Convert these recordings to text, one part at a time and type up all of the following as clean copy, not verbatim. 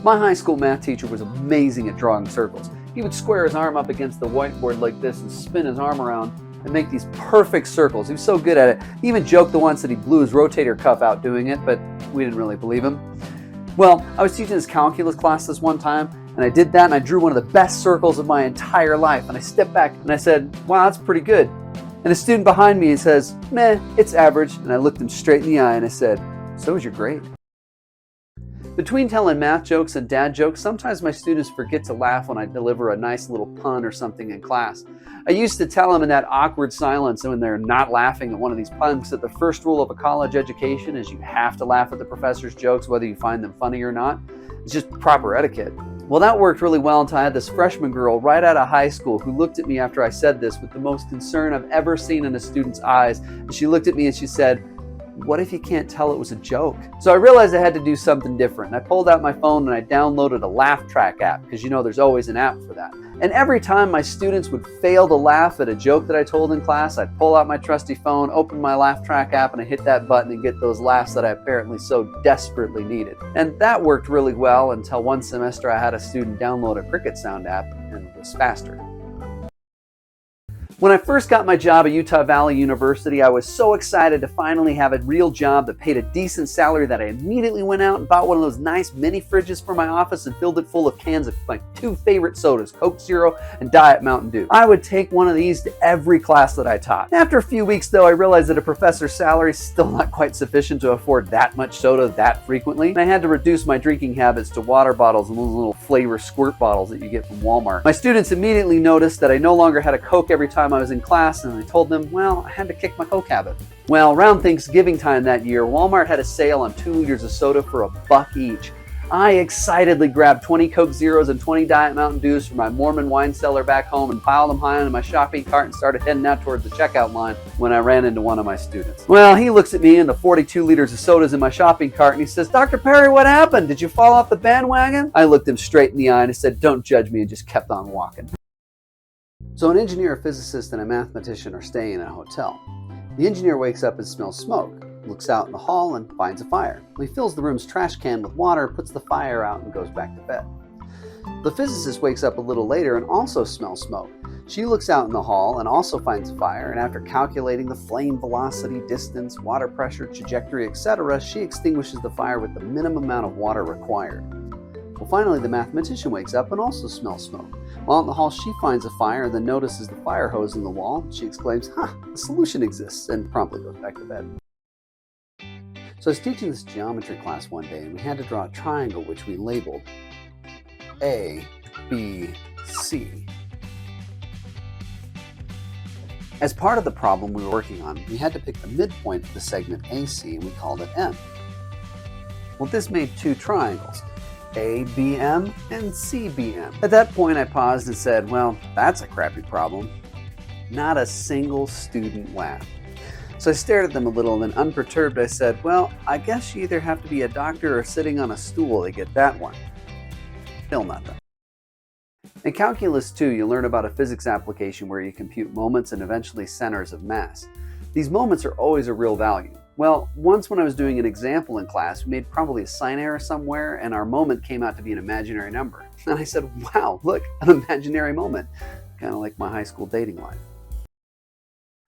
My high school math teacher was amazing at drawing circles. He would square his arm up against the whiteboard like this and spin his arm around and make these perfect circles. He was so good at it. He even joked the once that he blew his rotator cuff out doing it, but we didn't really believe him. Well, I was teaching his calculus class this one time, and I did that, and I drew one of the best circles of my entire life. And I stepped back and I said, wow, that's pretty good. And a student behind me says, meh, it's average. And I looked him straight in the eye and I said, so is your grade. Between telling math jokes and dad jokes, sometimes my students forget to laugh when I deliver a nice little pun or something in class. I used to tell them in that awkward silence when they're not laughing at one of these puns that the first rule of a college education is you have to laugh at the professor's jokes whether you find them funny or not. It's just proper etiquette. Well, that worked really well until I had this freshman girl right out of high school who looked at me after I said this with the most concern I've ever seen in a student's eyes. And she looked at me and she said, what if you can't tell it was a joke? So I realized I had to do something different. I pulled out my phone and I downloaded a laugh track app because you know there's always an app for that. And every time my students would fail to laugh at a joke that I told in class, I'd pull out my trusty phone, open my laugh track app, and I hit that button and get those laughs that I apparently so desperately needed. And that worked really well until one semester I had a student download a cricket sound app and it was faster. When I first got my job at Utah Valley University, I was so excited to finally have a real job that paid a decent salary that I immediately went out and bought one of those nice mini fridges for my office and filled it full of cans of my two favorite sodas, Coke Zero and Diet Mountain Dew. I would take one of these to every class that I taught. After a few weeks though, I realized that a professor's salary is still not quite sufficient to afford that much soda that frequently, and I had to reduce my drinking habits to water bottles and those little flavor squirt bottles that you get from Walmart. My students immediately noticed that I no longer had a Coke every time I was in class, and I told them, well, I had to kick my Coke habit. Well, around Thanksgiving time that year, Walmart had a sale on 2 liters of soda for $1 each. I excitedly grabbed 20 Coke Zeros and 20 Diet Mountain Dews from my Mormon wine cellar back home and piled them high into my shopping cart and started heading out towards the checkout line when I ran into one of my students. Well, he looks at me and the 42 liters of sodas in my shopping cart and he says, Dr. Perry, what happened? Did you fall off the bandwagon? I looked him straight in the eye and I said, don't judge me, and just kept on walking. So an engineer, a physicist, and a mathematician are staying in a hotel. The engineer wakes up and smells smoke, looks out in the hall and finds a fire. He fills the room's trash can with water, puts the fire out, and goes back to bed. The physicist wakes up a little later and also smells smoke. She looks out in the hall and also finds a fire, and after calculating the flame velocity, distance, water pressure, trajectory, etc., she extinguishes the fire with the minimum amount of water required. Well, finally, the mathematician wakes up and also smells smoke. While in the hall, she finds a fire and then notices the fire hose in the wall. She exclaims, a solution exists, and promptly goes back to bed. So I was teaching this geometry class one day, and we had to draw a triangle which we labeled A, B, C. As part of the problem we were working on, we had to pick the midpoint of the segment AC, and we called it M. Well, this made two triangles, ABM and CBM. At that point, I paused and said, well, that's a crappy problem. Not a single student laughed. So I stared at them a little, and then unperturbed, I said, well, I guess you either have to be a doctor or sitting on a stool to get that one. Still nothing. In Calculus 2, you learn about a physics application where you compute moments and eventually centers of mass. These moments are always a real value. Well, once when I was doing an example in class, we made probably a sign error somewhere, and our moment came out to be an imaginary number. And I said, wow, look, an imaginary moment. Kind of like my high school dating life.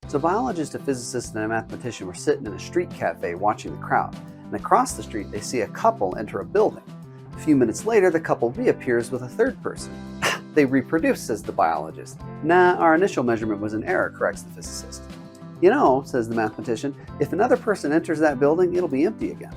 So a biologist, a physicist, and a mathematician were sitting in a street cafe watching the crowd. And across the street, they see a couple enter a building. A few minutes later, the couple reappears with a third person. They reproduce, says the biologist. Nah, our initial measurement was an error, corrects the physicist. You know, says the mathematician, if another person enters that building, it'll be empty again.